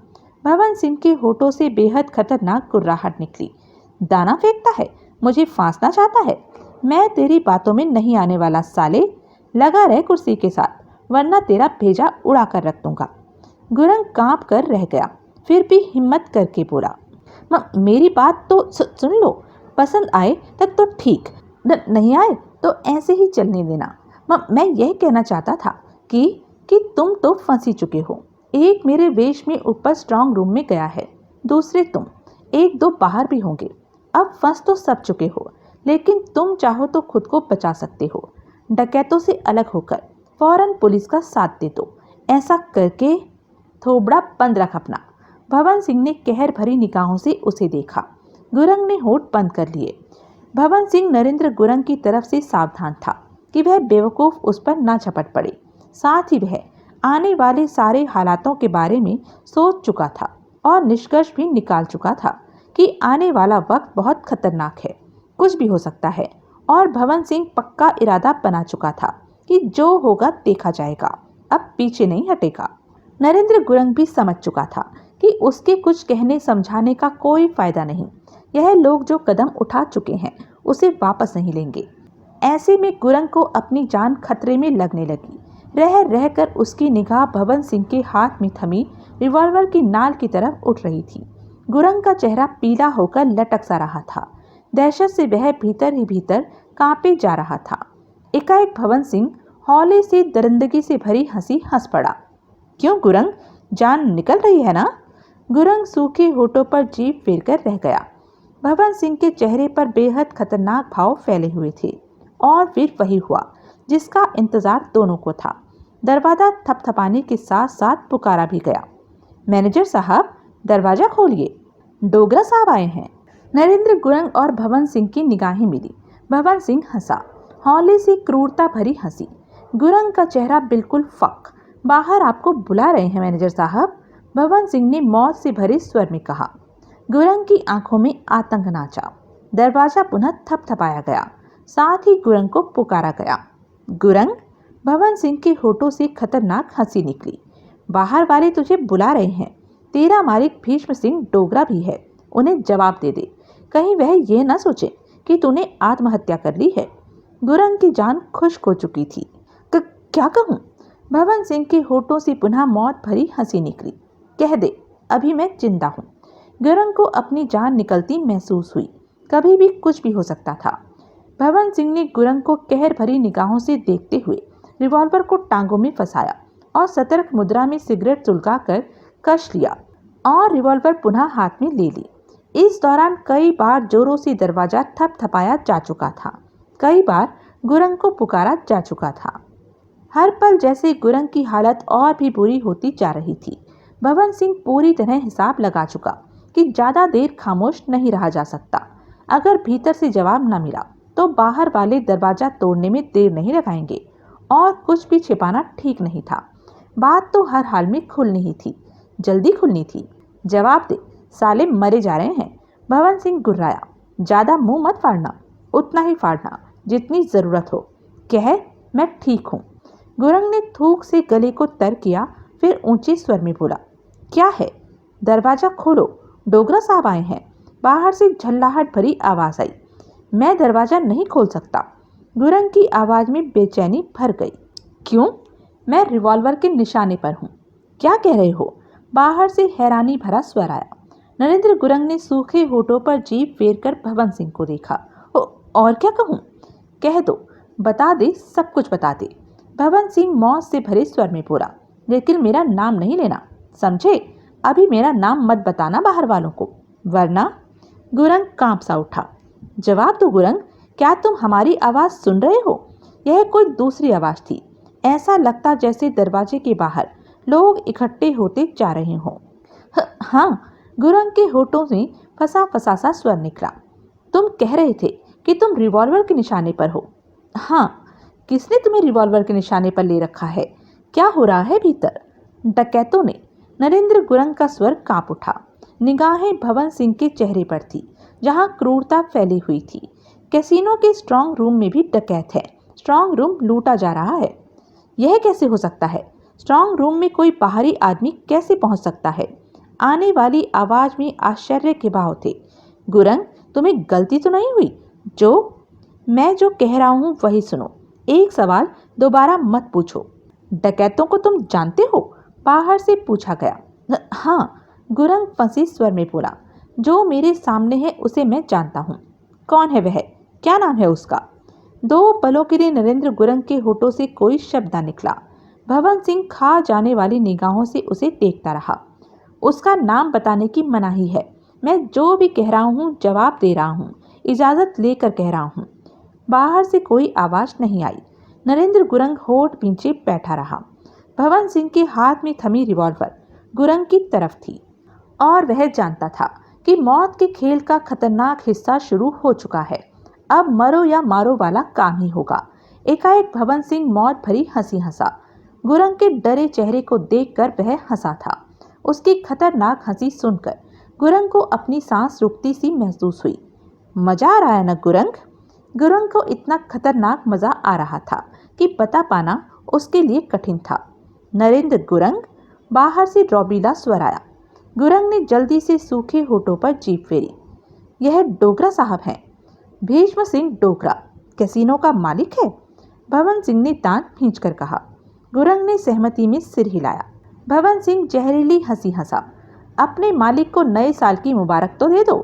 भवन सिंह के होठों से बेहद खतरनाक कुर्राहट निकली। दाना फेंकता है, मुझे फांसना चाहता है। मैं तेरी बातों में नहीं आने वाला साले। लगा रह कुर्सी के साथ, वरना तेरा भेजा उड़ा कर रख दूंगा। गुरंग कांप कर रह गया, फिर भी हिम्मत करके बोला, मेरी बात तो सुन लो। पसंद आए तब तो ठीक, नहीं आए तो ऐसे ही चलने देना। मैं यह कहना चाहता था कि तुम तो फंसी चुके हो। एक मेरे वेश में ऊपर स्ट्रांग रूम में गया है, दूसरे तुम, 1-2 बाहर भी होंगे। अब फंस तो सब चुके हो, लेकिन तुम चाहो तो खुद को बचा सकते हो। डकैतों से अलग होकर फौरन पुलिस का साथ दे दो। ऐसा करके थोबड़ा बंद रख अपना। भवन सिंह ने कहर भरी निगाहों से उसे देखा। गुरंग ने होठ बंद कर लिए। भवन सिंह नरेंद्र गुरंग की तरफ से सावधान था कि वह बेवकूफ़ उस पर ना झपट पड़े। साथ ही वह आने वाले सारे हालातों के बारे में सोच चुका था और निष्कर्ष भी निकाल चुका था कि आने वाला वक्त बहुत खतरनाक है, कुछ भी हो सकता है। और भवन सिंह पक्का इरादा बना चुका था कि जो होगा देखा जाएगा, अब पीछे नहीं हटेगा। नरेंद्र गुरंग भी समझ चुका था कि उसके कुछ कहने समझाने का कोई फायदा नहीं। यह लोग जो कदम उठा चुके हैं उसे वापस नहीं लेंगे। ऐसे में गुरंग को अपनी जान खतरे में लगने लगी। रह रहकर उसकी निगाह भवन सिंह के हाथ में थमी रिवॉल्वर की नाल की तरफ उठ रही थी। गुरंग का चेहरा पीला होकर लटक सा रहा था। दहशत से वह भीतर ही भीतर कांपे जा रहा था। एकाएक भवन सिंह हौले से दरिंदगी से भरी हंसी हंस पड़ा। क्यों गुरंग, जान निकल रही है ना? गुरंग सूखे होठों पर जीभ फेर कर रह गया। भवन सिंह के चेहरे पर बेहद खतरनाक भाव फैले हुए थे। और फिर वही हुआ जिसका इंतजार दोनों को था। दरवाजा थपथपाने के साथ साथ पुकारा भी गया, मैनेजर साहब दरवाजा खोलिए, डोगरा साहब आए हैं। नरेंद्र गुरंग और भवन सिंह की निगाहें मिली। भवन सिंह हंसा, हौले से क्रूरता भरी हंसी। गुरंग का चेहरा बिल्कुल फक। बाहर आपको बुला रहे हैं मैनेजर साहब, भवन सिंह ने मौत से भरे स्वर में कहा। गुरंग की आंखों में आतंक नाचा। दरवाजा पुनः थपथपाया गया, साथ ही गुरंग को पुकारा गया। गुरंग, भवन सिंह के होठों से खतरनाक हंसी निकली। बाहर वाले तुझे बुला रहे हैं। तेरा मालिक भीष्म सिंह डोगरा भी है, उन्हें जवाब दे दे। कहीं वह ये न सोचे कि तूने आत्महत्या कर ली है। गुरंग की जान खुश्क हो चुकी थी। क्या कहूँ? भवन सिंह के होठों से पुनः मौत भरी हंसी निकली। कह दे, अभी मैं जिंदा हूँ। गुरंग को अपनी जान निकलती महसूस हुई। कभी भी कुछ भी हो सकता था। भवन सिंह ने गुरंग को कहर भरी निगाहों से देखते हुए रिवॉल्वर को टांगों में फंसाया और सतर्क मुद्रा में सिगरेट सुलगाकर कश लिया और रिवॉल्वर पुनः हाथ में ले ली। इस दौरान कई बार जोरों से दरवाजा थपथपाया जा चुका था। कई बार गुरंग को पुकारा जा चुका था। हर पल जैसे गुरंग की हालत और भी बुरी होती जा रही थी। भवन सिंह पूरी तरह हिसाब लगा चुका कि ज़्यादा देर खामोश नहीं रहा जा सकता। अगर भीतर से जवाब न मिला तो बाहर वाले दरवाज़ा तोड़ने में देर नहीं लगाएंगे और कुछ भी छिपाना ठीक नहीं था। बात तो हर हाल में खुलनी ही थी, जल्दी खुलनी थी। जवाब दे, साले मरे जा रहे हैं। भवन सिंह गुर्राया। ज़्यादा मुंह मत फाड़ना, उतना ही फाड़ना जितनी ज़रूरत हो। कह, मैं ठीक हूँ। गुरंग ने थूक से गले को तर किया, फिर ऊंचे स्वर में बोला, क्या है? दरवाज़ा खोलो, डोगरा साहब आए हैं। बाहर से झल्लाहट भरी आवाज़ आई। मैं दरवाज़ा नहीं खोल सकता। गुरंग की आवाज़ में बेचैनी भर गई। क्यों? मैं रिवॉल्वर के निशाने पर हूँ। क्या कह रहे हो? बाहर से हैरानी भरा स्वर आया। नरेंद्र गुरंग ने सूखे होठों पर जीभ फेरकर भवन सिंह को देखा। और क्या कहूँ? कह दो, बता दे, सब कुछ बता दे। भवन सिंह मौत से भरे स्वर में बोला। लेकिन मेरा नाम नहीं लेना, समझे? अभी मेरा नाम मत बताना बाहर वालों को, वरना। गुरंग कांप सा उठा। जवाब दो गुरंग, क्या तुम हमारी आवाज सुन रहे हो? यह कोई दूसरी आवाज थी। ऐसा लगता जैसे दरवाजे के बाहर लोग इकट्ठे होते जा रहे हों। हाँ, गुरंग के होठों में फंसा फंसा सा स्वर निकला। तुम कह रहे थे कि तुम रिवॉल्वर के निशाने पर हो। हाँ, किसने तुम्हें रिवॉल्वर के निशाने पर ले रखा है? क्या हो रहा है भीतर? डकैतों ने। नरेंद्र गुरंग का स्वर कांप उठा। निगाहें भवन सिंह के चेहरे पर थी, जहां क्रूरता फैली हुई थी। कैसीनो के स्ट्रांग रूम में भी डकैत है। स्ट्रांग रूम लूटा जा रहा है। यह कैसे हो सकता है? स्ट्रांग रूम में कोई बाहरी आदमी कैसे पहुंच सकता है? आने वाली आवाज में आश्चर्य के भाव थे। गुरंग, तुम्हें गलती तो नहीं हुई? मैं जो कह रहा हूं वही सुनो। एक सवाल दोबारा मत पूछो। डकैतों को तुम जानते हो? बाहर से पूछा गया। हाँ, गुरंग फंसे स्वर में बोला। जो मेरे सामने है उसे मैं जानता हूँ। कौन है वह? क्या नाम है उसका? 2 पलों के लिए नरेंद्र गुरंग के होठों से कोई शब्द न निकला। भवन सिंह खा जाने वाली निगाहों से उसे देखता रहा। उसका नाम बताने की मनाही है। मैं जो भी कह रहा हूँ जवाब दे रहा हूँ, इजाजत लेकर कह रहा हूँ। बाहर से कोई आवाज नहीं आई। नरेंद्र गुरंग होठ पीछे बैठा रहा। भवन सिंह के हाथ में थमी रिवॉल्वर गुरंग की तरफ थी और वह जानता था कि मौत के खेल का खतरनाक हिस्सा शुरू हो चुका है। अब मरो या मारो वाला काम ही होगा। एकाएक भवन सिंह मौत भरी हंसी हंसा। गुरंग के डरे चेहरे को देखकर वह हंसा था। उसकी खतरनाक हंसी सुनकर गुरंग को अपनी सांस रुकती सी महसूस हुई। मजा आ रहा है ना गुरंग? गुरंग को इतना खतरनाक मजा आ रहा था कि पता पाना उसके लिए कठिन था। नरेंद्र गुरंग, बाहर से रौबीला स्वर आया। गुरंग ने जल्दी से सूखे होठों पर जीभ फेरी। यह डोगरा साहब हैं, भीष्म सिंह डोगरा, कैसीनो का मालिक है। भवन सिंह ने दांत खींचकर कहा। गुरंग ने सहमति में सिर हिलाया। भवन सिंह जहरीली हंसी हंसा। अपने मालिक को नए साल की मुबारक तो दे दो,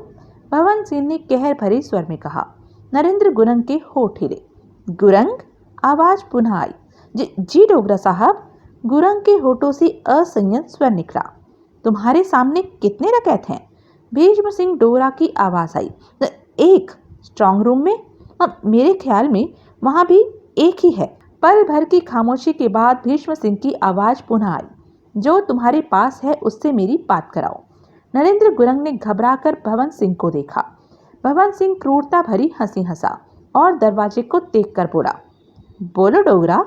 भवन सिंह ने कहर भरे स्वर में कहा। नरेंद्र गुरंग के होठ हिले। गुरंग, आवाज पुनः आई। जी डोगरा साहब। गुरंग के होठों से असंयत स्वर निकला। तुम्हारे सामने कितने डकैत हैं? भीष्म सिंह डोगरा की आवाज आई। एक। स्ट्रांग रूम में? मेरे ख्याल में वहां भी एक ही है। पल भर की खामोशी के बाद भीष्म सिंह की आवाज पुनः आई। जो तुम्हारे पास है उससे मेरी बात कराओ। नरेंद्र गुरंग ने घबराकर भवन सिंह को देखा। भवन सिंह क्रूरता भरी हंसी हंसा और दरवाजे को देखकर बोला। बोलो डोगरा।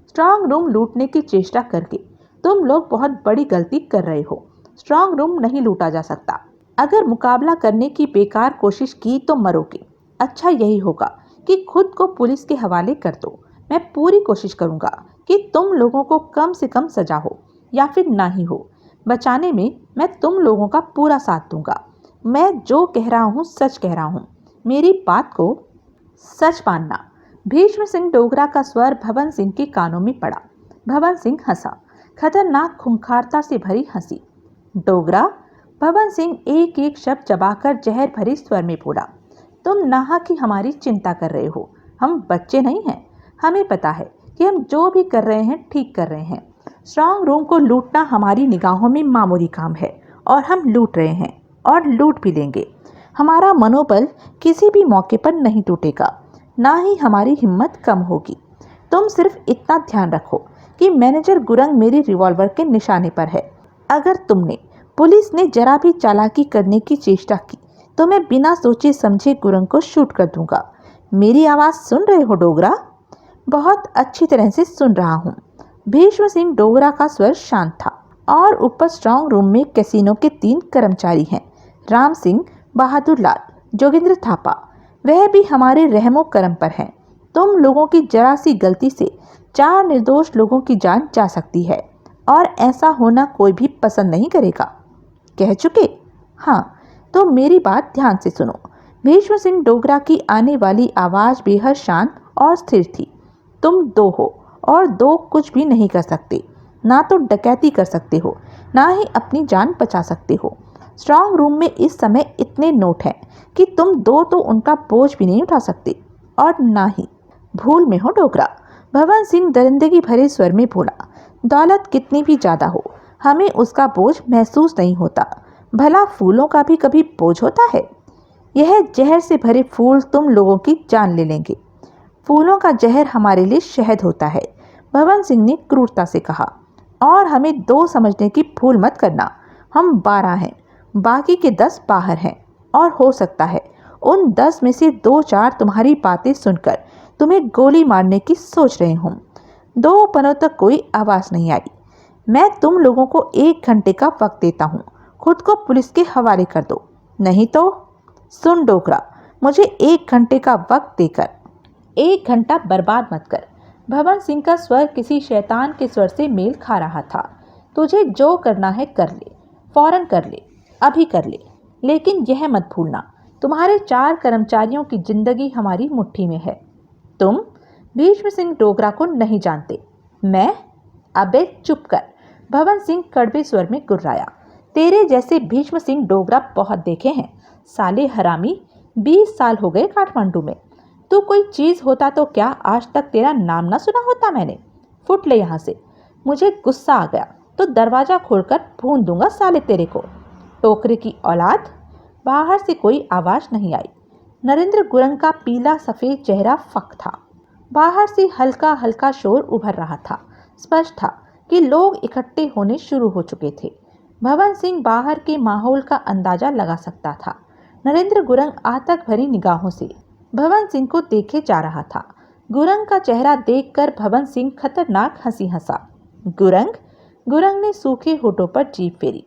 स्ट्रांग रूम लूटने की चेष्टा करके तुम लोग बहुत बड़ी गलती कर रहे हो। स्ट्रांग रूम नहीं लूटा जा सकता। अगर मुकाबला करने की बेकार कोशिश की तो मरोगे। अच्छा यही होगा कि खुद को पुलिस के हवाले कर दो। मैं पूरी कोशिश करूंगा कि तुम लोगों को कम से कम सजा हो या फिर ना ही हो। बचाने में मैं तुम लोगों का पूरा साथ दूंगा। मैं जो कह रहा हूँ सच कह रहा हूँ। मेरी बात को सच मानना। भीष्म सिंह डोगरा का स्वर भवन सिंह के कानों में पड़ा। भवन सिंह हंसा, खतरनाक खूंखारता से भरी हंसी। डोगरा। भवन सिंह एक एक शब्द चबाकर जहर भरे स्वर में बोला। तुम नाहक ही हमारी चिंता कर रहे हो। हम बच्चे नहीं हैं। हमें पता है कि हम जो भी कर रहे हैं ठीक कर रहे हैं। स्ट्रांग रूम को लूटना हमारी निगाहों में मामूली काम है और हम लूट रहे हैं और लूट भी लेंगे। हमारा मनोबल किसी भी मौके पर नहीं टूटेगा, ना ही हमारी हिम्मत कम होगी। तुम सिर्फ इतना ध्यान रखो कि मैनेजर गुरंग मेरी रिवॉल्वर के निशाने पर है। अगर तुमने पुलिस ने जरा भी चालाकी करने की चेष्टा की तो मैं बिना सोचे समझे गुरंग को शूट कर दूंगा। मेरी आवाज़ सुन रहे हो डोगरा? बहुत अच्छी तरह से सुन रहा हूँ। भीष्म सिंह डोगरा का स्वर शांत था और ऊपर स्ट्रांग रूम में कैसीनो के 3 कर्मचारी हैं। राम सिंह, बहादुर लाल, जोगिंद्र थापा। वह भी हमारे रहमो करम पर हैं। तुम लोगों की जरा सी गलती से 4 निर्दोष लोगों की जान जा सकती है और ऐसा होना कोई भी पसंद नहीं करेगा। कह चुके? हाँ, तो मेरी बात ध्यान से सुनो। भीष्म सिंह डोगरा की आने वाली आवाज़ बेहद शांत और स्थिर थी। तुम 2 हो और 2 कुछ भी नहीं कर सकते। ना तो डकैती कर सकते हो, ना ही अपनी जान बचा सकते हो। स्ट्रांग रूम में इस समय इतने नोट हैं कि तुम दो तो उनका बोझ भी नहीं उठा सकते, और ना ही भूल में हो डोगरा। भवन सिंह दरिंदगी भरे स्वर में बोला, दौलत कितनी भी ज्यादा हो, हमें उसका बोझ महसूस नहीं होता। भला फूलों का भी कभी बोझ होता है? यह जहर से भरे फूल तुम लोगों की जान ले लेंगे। फूलों का जहर हमारे लिए शहद होता है, भवन सिंह ने क्रूरता से कहा। और हमें दो समझने की भूल मत करना। हम 12 हैं, बाकी के 10 बाहर हैं, और हो सकता है उन 10 में से 2-4 तुम्हारी बातें सुनकर तुम्हें गोली मारने की सोच रहे हों। 2 पलों तक कोई आवाज़ नहीं आई। मैं तुम लोगों को 1 घंटे का वक्त देता हूँ, खुद को पुलिस के हवाले कर दो, नहीं तो सुन डोगरा, मुझे 1 घंटे का वक्त देकर 1 घंटा बर्बाद मत कर। भवन सिंह का स्वर किसी शैतान के स्वर से मेल खा रहा था। तुझे जो करना है कर ले, फौरन कर ले, अभी कर ले, लेकिन यह मत भूलना, तुम्हारे 4 कर्मचारियों की जिंदगी हमारी मुट्ठी में है। तुम भीष्म सिंह डोगरा को नहीं जानते। मैं? अबे चुप कर, भवन सिंह कड़वे स्वर में गुर्राया। तेरे जैसे भीष्म सिंह डोगरा बहुत देखे हैं, साले हरामी। 20 साल हो गए काठमांडू में। तू कोई चीज होता तो क्या आज तक तेरा नाम ना सुना होता मैंने? फुट ले यहाँ से। मुझे गुस्सा आ गया तो दरवाजा खोलकर भून दूंगा साले तेरे को, टोकरे की औलाद। बाहर से कोई आवाज नहीं आई। नरेंद्र गुरंग का पीला सफेद चेहरा फक था। बाहर से हल्का हल्का शोर उभर रहा था। स्पष्ट था कि लोग इकट्ठे होने शुरू हो चुके थे। भवन सिंह बाहर के माहौल का अंदाजा लगा सकता था। नरेंद्र गुरंग आतंक भरी निगाहों से भवन सिंह को देखे जा रहा था। गुरंग का चेहरा देखकर भवन सिंह खतरनाक हंसी हंसा। गुरंग? गुरंग ने सूखे होठों पर जीभ फेरी।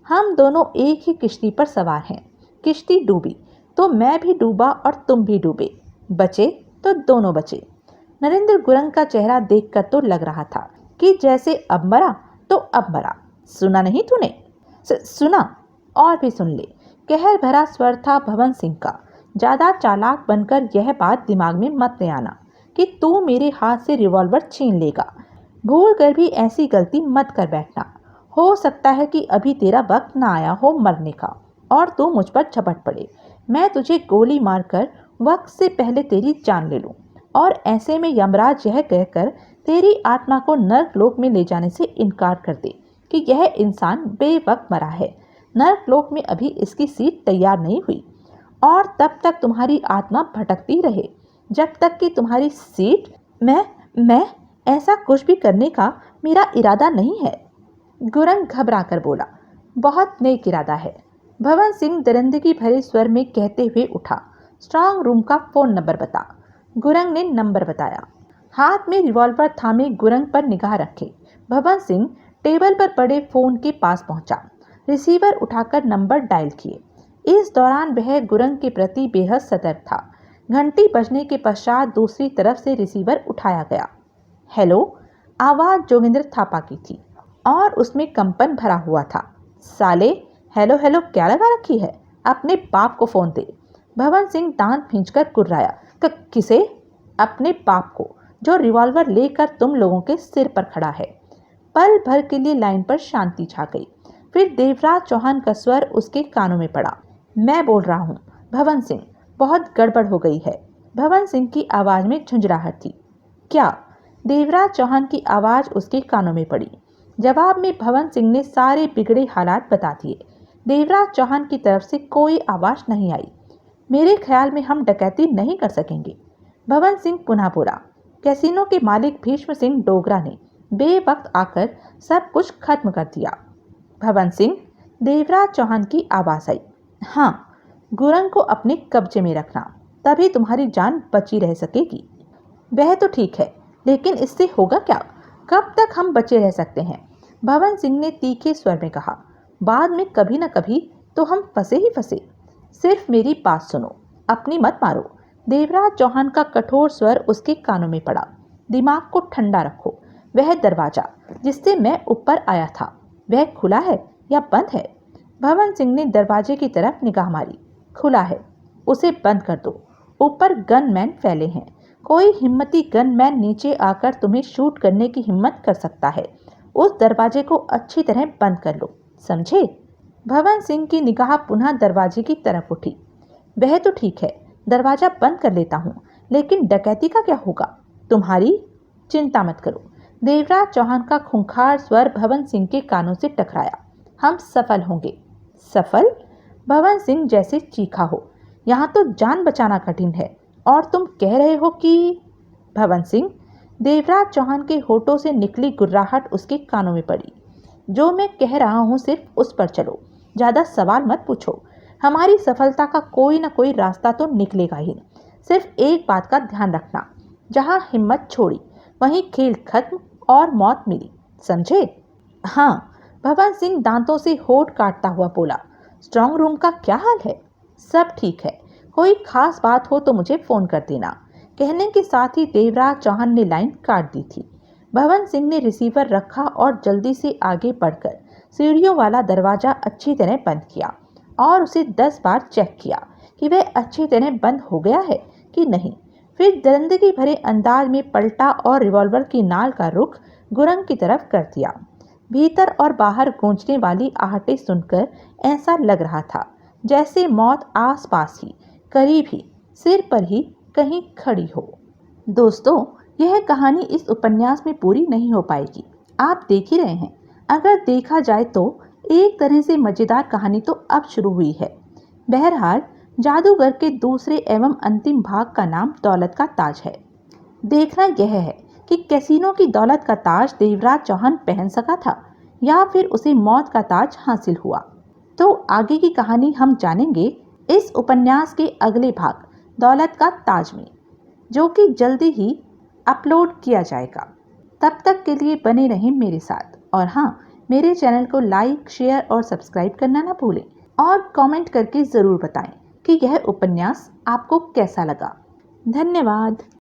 हम दोनों एक ही किश्ती पर सवार हैं। किश्ती डूबी तो मैं भी डूबा और तुम भी डूबे। बचे तो दोनों बचे। नरेंद्र गुरंग का चेहरा देखकर तो लग रहा था कि जैसे अब मरा तो अब मरा। सुना नहीं तूने? सुना, और भी सुन ले। कहर भरा स्वर था भवन सिंह का। ज्यादा चालाक बनकर यह बात दिमाग में मत ले आना कि तू मेरे हाथ से रिवॉल्वर छीन लेगा। भूल कर भी ऐसी गलती मत कर बैठना। हो सकता है कि अभी तेरा वक्त ना आया हो मरने का और तू मुझ पर झपट पड़े। मैं तुझे गोली मारकर वक्त से पहले तेरी जान ले लूं, और ऐसे में यमराज यह कहकर तेरी आत्मा को नर्कलोक में ले जाने से इनकार कर दे कि यह इंसान बेवक्त मरा है। नर्कलोक में अभी इसकी सीट तैयार नहीं हुई, और तब तक तुम्हारी आत्मा भटकती रहे जब तक कि तुम्हारी सीट। मैं ऐसा कुछ भी करने का मेरा इरादा नहीं है, गुरंग घबरा कर बोला। बहुत नेक इरादा है, भवन सिंह दरिंदगी भरे स्वर में कहते हुए उठा। स्ट्रांग रूम का फोन नंबर बता। गुरंग ने नंबर बताया। हाथ में रिवॉल्वर थामे गुरंग पर निगाह रखे भवन सिंह टेबल पर पड़े फोन के पास पहुंचा। रिसीवर उठाकर नंबर डायल किए। इस दौरान वह गुरंग के प्रति बेहद सतर्क था। घंटी बजने के पश्चात दूसरी तरफ से रिसीवर उठाया गया। हेलो, आवाज जोगिंदर थापा की थी और उसमें कंपन भरा हुआ था। साले, हेलो हेलो क्या लगा रखी है? अपने बाप को फोन दे। भवन सिंह दांत भींचकर कुर्राया। किसे? अपने बाप को, जो रिवॉल्वर लेकर तुम लोगों के सिर पर खड़ा है। पल भर के लिए लाइन पर शांति छा गई। फिर देवराज चौहान का स्वर उसके कानों में पड़ा। मैं बोल रहा हूँ भवन सिंह, बहुत गड़बड़ हो गई है। भवन सिंह की आवाज में झुंझलाहट थी। क्या? देवराज चौहान की आवाज उसके कानों में पड़ी। जवाब में भवन सिंह ने सारे बिगड़े हालात बता दिए। देवराज चौहान की तरफ से कोई आवाज नहीं आई। मेरे ख्याल में हम डकैती नहीं कर सकेंगे, भवन सिंह पुनः बोला। कैसीनो के मालिक भीष्म सिंह डोगरा ने बेवक्त आकर सब कुछ खत्म कर दिया। भवन सिंह, देवराज चौहान की आवाज आई। हाँ, गुरंग को अपने कब्जे में रखना, तभी तुम्हारी जान बची रह सकेगी। वह तो ठीक है, लेकिन इससे होगा क्या? कब तक हम बचे रह सकते हैं? भवन सिंह ने तीखे स्वर में कहा। बाद में कभी न कभी तो हम फंसे ही फंसे। सिर्फ मेरी बात सुनो, अपनी मत मारो। देवराज चौहान का कठोर स्वर उसके कानों में पड़ा। दिमाग को ठंडा रखो। वह दरवाजा जिससे मैं ऊपर आया था, वह खुला है या बंद है? भवन सिंह ने दरवाजे की तरफ निगाह मारी। खुला है, उसे बंद कर दो। ऊपर गनमैन फैले हैं। कोई हिम्मती गनमैन नीचे आकर तुम्हें शूट करने की हिम्मत कर सकता है। उस दरवाजे को अच्छी तरह बंद कर लो, समझे? भवन सिंह की निगाह पुनः दरवाजे की तरफ उठी। वह तो ठीक है, दरवाजा बंद कर लेता हूँ, लेकिन डकैती का क्या होगा? तुम्हारी चिंता मत करो। देवराज चौहान का खूंखार स्वर भवन सिंह के कानों से टकराया। हम सफल होंगे। सफल? भवन सिंह जैसे चीखा हो। यहाँ तो जान बचाना कठिन है, और तुम कह रहे हो कि? भवन सिंह, देवराज चौहान के होठों से निकली गुर्राहट उसके कानों में पड़ी। जो मैं कह रहा हूँ सिर्फ उस पर चलो, ज्यादा सवाल मत पूछो। हमारी सफलता का कोई ना कोई रास्ता तो निकलेगा ही। सिर्फ एक बात का ध्यान रखना, जहाँ हिम्मत छोड़ी वहीं खेल खत्म और मौत मिली, समझे? हाँ, भवन सिंह दांतों से होठ काटता हुआ बोला। स्ट्रांग रूम का क्या हाल है? सब ठीक है, कोई खास बात हो तो मुझे फोन कर देना। कहने के साथ ही देवराज चौहान ने लाइन काट दी थी। भवन सिंह ने रिसीवर रखा और जल्दी से आगे बढ़कर सीढ़ियों वाला दरवाजा अच्छी तरह बंद किया और उसे 10 बार चेक किया कि वह अच्छी तरह बंद हो गया है कि नहीं। फिर दरिंदगी भरे अंदाज में पलटा और रिवॉल्वर की नाल का रुख गुरंग की तरफ कर दिया। भीतर और बाहर गूंजने वाली आहटें सुनकर ऐसा लग रहा था जैसे मौत आस पास ही, करीब ही, सिर पर ही कहीं खड़ी हो। दोस्तों, यह कहानी इस उपन्यास में पूरी नहीं हो पाएगी, आप देख ही रहे हैं। अगर देखा जाए तो एक तरह से मजेदार कहानी तो अब शुरू हुई है। बहरहाल, जादूगर के दूसरे एवं अंतिम भाग का नाम दौलत का ताज है। देखना यह है कि कैसीनो की दौलत का ताज देवराज चौहान पहन सका था या फिर उसे मौत का ताज हासिल हुआ। तो आगे की कहानी हम जानेंगे इस उपन्यास के अगले भाग दौलत का ताज में, जो कि जल्दी ही अपलोड किया जाएगा। तब तक के लिए बने रहें मेरे साथ, और हाँ, मेरे चैनल को लाइक, शेयर और सब्सक्राइब करना ना भूलें, और कमेंट करके ज़रूर बताएं कि यह उपन्यास आपको कैसा लगा। धन्यवाद।